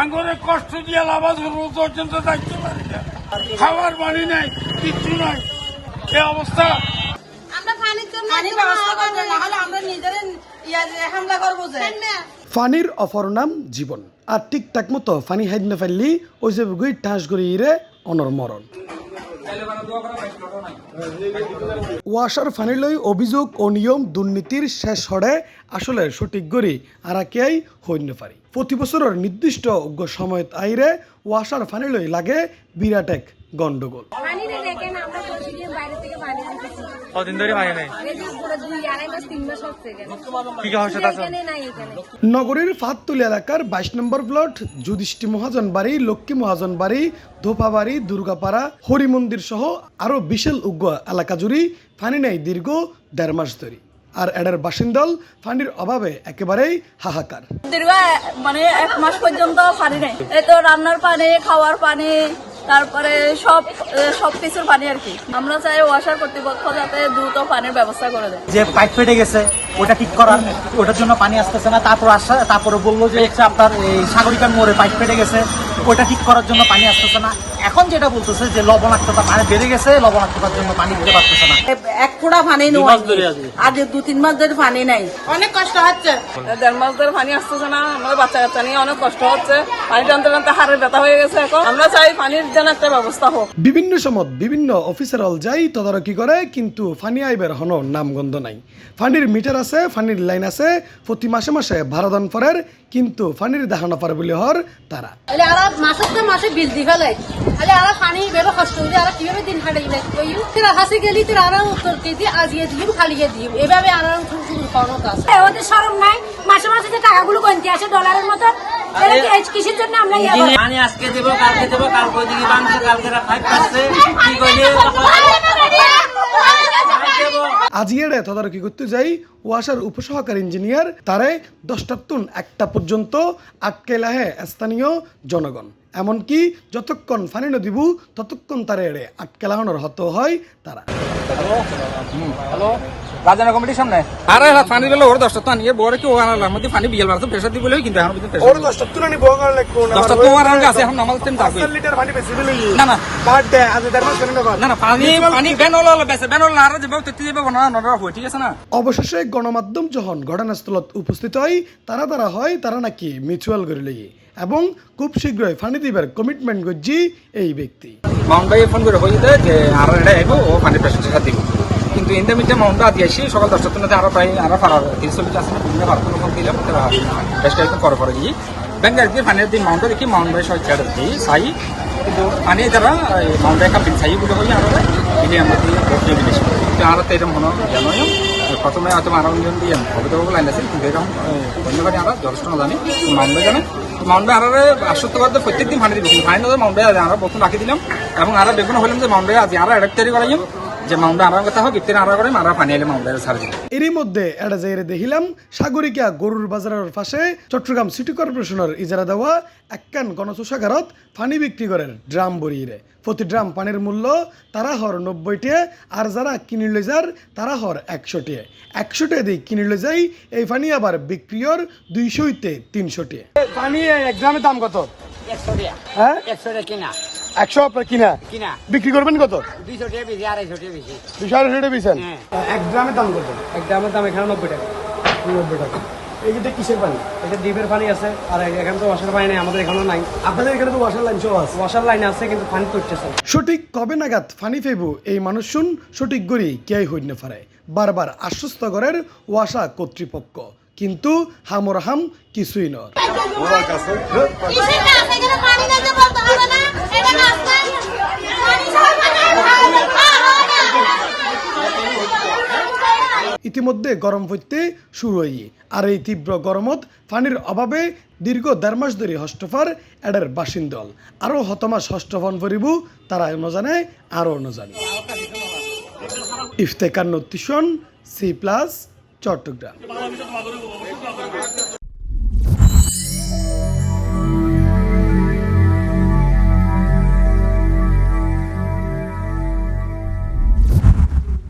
আঙ্গুরে কষ্ট দিয়ে লাভাজ পর্যন্ত যাইতে পারি না, খাবার পানি নাই, কিচ্ছু নাই, এই অবস্থা। আমরা পানির জন্য ব্যবস্থা করতে না হলে আমরা নিজেদের হামলা করবো। ফানির অপর নাম জীবন, আর ঠিকঠাক মতো ফানি হাইড না ফেললি ওই যে গুই ঠাস করে ইরে অনর মরণ। ওয়াসার ফানি লই অভিযোগ ও নিয়ম দুর্নীতির শেষ হড়ে আসলে সঠিক গড়ি আর কেই হইন পারি। প্রতি বছরের নির্দিষ্ট সময়ত আইরে ওয়াসার ফানি লই লাগে বিরাট এক গন্ডগোল। নগরীর ফাততুলি এলাকার 22 নম্বর প্লট, যুধিষ্ঠি মহাজন বাড়ি, লক্ষ্মী মহাজন বাড়ি, ধোপাবাড়ি, দুর্গাপাড়া, হরিমন্দির সহ আরো বিশাল উগ্র এলাকা জুড়ি ফানি নাই দীর্ঘ 1.5 মাস ধরে। আর এডের বাসিন্দাল ফানির অভাবে একেবারেই হাহাকার। দীর্ঘ মানে 1 মাস পর্যন্ত পানি নাই, এই তো রান্নার পানি, খাওয়ার পানি, তারপরে সব কিছুর পানি আর কি। আমরা চাই ওয়াসার কর্তৃপক্ষ যাতে দ্রুত পানির ব্যবস্থা করে দেয়। যে পাইপ ফেটে গেছে ওটা ঠিক করার, ওটার জন্য পানি আসতেছে না। তারপরে বললো যে আপনার এই সাগরিকার মোড়ে পাইপ ফেটে গেছে, ওটা ঠিক করার জন্য পানি আসতেছে না। এখন যেটা বলতেছে যে লবণাক্ততা পানি বেড়ে গেছে, লবণাক্ততার জন্য পানি দিতে পারতেছে না। 1 ফোঁটা পানি নেই, আজ 2-3 মাস ধরে পানি নাই, অনেক কষ্ট হচ্ছে। 1.5 মাস ধরে পানি আসতেছে না, আমাদের বাচ্চা কাচ্চা নিয়ে অনেক কষ্ট হচ্ছে। পানি টানতে টানতে হাড়ের ব্যথা হয়ে গেছে। এখন আমরা চাই পানির যেন একটা ব্যবস্থা হোক। বিভিন্ন সময় বিভিন্ন অফিসারল যাই তদারকি করে, কিন্তু ফানি আইবের হন নামগন্ধ নাই। ফানির মিটার আছে, ফানির লাইন আছে, প্রতি মাসে মাসে ভাড়াদান পরের, কিন্তু ফানির দেখানো পারে বলে হর তারা মাসে বিল দি ফেলাই আর পানি বেরো কষ্ট হলে আর কিভাবে দিন কাটাই হাসি গেলি তোর আর উত্তর কেজি আজিয়ে দিই খালিয়ে দিই, এভাবে আর ক্ষমতা আছে। ওদের সরম নাই, মাসে মাসে যে টাকাগুলো গন্তি আসে ডলারের মতো, কিসের জন্য আমরা পানি আজকে দেবো, কালকে দেবো, কালকে দিকে বাংলা, কালকে পাচ্ছে কি করলে আজিয়েড়ে তদারকি করতে যাই ওয়াসার উপসহকারী ইঞ্জিনিয়ার, তারে 10টার তুন 1টা পর্যন্ত আটকে লাহে স্থানীয় জনগণ। এমনকি যতক্ষণ ফানি নদীব ততক্ষণ তারে এড়ে আটকে লাগানোর হত হয় তারা। হ্যালো রাজানা কমিটির সামনে আরে পানি গেলে ওর 10টা তো আনিয়ে বড় কি ওখানে মধ্যে পানি বিয়াল বাড়ছে প্রেসার দিব লই, কিন্তু এখন পর্যন্ত ওর 10টা তুন আনি বগাল লাগবো না, 10টা তো আমার আছে এখন আমাদের টাইম থাকবে। 5 লিটার পানি বেশি দিলই না না কাট দে আজ দেড় কেন না না পানি বেনল বেসে বেনল না আর যাবে তেতি যাবে না না হয়, ঠিক আছে না। অবশেষে গণমাধ্যম যখন ঘটনাস্থলত উপস্থিত হয় তারা হয় তারা নাকি মিউচুয়াল করে লই এবং খুব শীঘ্রই ফানি দিবার কমিটমেন্ট করছি এই ব্যক্তি। মাউন্ট ভাই ফোন করে হইতে যে আর এটা আইবো ও পানি প্রেসার দিব, কিন্তু ইন্টার মিডিয়া মাউন্ট আদি আসি সকাল 10টার মধ্যে আরো প্রায় আরো ফারার 30-40 আছে না, বিভিন্ন ভারতের ফোন দিলে বেশ কয়েকদিন পরে গিয়ে ব্যাংকের দিয়ে পানির দিন মাউন্ট রেখে মাউন্ট ভাই সবাই ছেড়ে দিই চাই, কিন্তু পানি যারা মাউন্ট ভাই কাপিন চাই বলে হই আরো দিলে আমরা দিয়ে ভোট বেশি, কিন্তু আরো তো এরকম মনে জানোই প্রথমে হয়তো আরো অঞ্জন দিয়ে হবে লাইন আছে, কিন্তু এরকম অন্যবারে আমরা যথেষ্ট না জানি মাউন্ট ভাই জানে। মাউন্ট ভাই আরো আশ্বস্ত করতে প্রত্যেকদিন পানি দিব, পানি নজর মাউন্ট ভাই আমরা প্রথম রাখি দিলাম এবং আরো বেগুন হলাম যে মাউন্ট ভাই আজ আরো একটা তৈরি করাই যে মাউন্ট আরাম কথা হোক ইত্যাদি আরো করে মারা পানি এলে মাউন্ট ছাড় দিল। এরই মধ্যে এটা যাইরে দেখিলাম সাগরিকা গরুর বাজারের পাশে চট্টগ্রাম সিটি কর্পোরেশনের ইজারা দেওয়া একখান গণচোষাগারত পানি বিক্রি করেন ড্রাম ভরিয়ে। প্রতি ড্রাম পানির মূল্য তারা হর 90 আর যারা কিনে লই যার তারা হর 100 দিয়ে কিনে লই যাই। এই পানি আবার বিক্রিয়র 200-300 পানি। এক ড্রামের দাম কত? 100 টাকা। হ্যাঁ 100 টাকা কিনা। 100 আপনার কিনা বিক্রি করবেন কত? 200 টাকা বেশি, 250 টাকা বেশি। 200 টাকা বেশি। হ্যাঁ। এক ড্রামের দাম কত? এক ড্রামের দাম এখানে 90 টাকা। 90 টাকা। এইটা কিসের পানি? এটা দ্বীপের পানি আছে, আর এখানে তো ওয়াসার পানি নেই, আমাদের এখানেও নাই। আপনাদের এখানে তো ওয়াসার লাইন সহ আছে। ওয়াসার লাইন আছে কিন্তু পানি পড়তেছে। সঠিক কবে নাগাদ ফানি ফেবু এই মানুষ শুন সঠিক গড়ি কেই হইন পারে। বারবার আশ্বস্ত করের ওয়াসা কর্তৃপক্ষ, কিন্তু হামর হাম কিছুই নয়। ইতিমধ্যে গরম হইতে শুরু হই, আর এই তীব্র গরমত পানির অভাবে দীর্ঘ 1.5 মাস ধরে হষ্টফার এডের বাসিন্দল আরো হতমাস হষ্টফন করিব তারা নজানে আরো নজানি। ইফতেখার নতিশন C+ চট্টগ্রাম।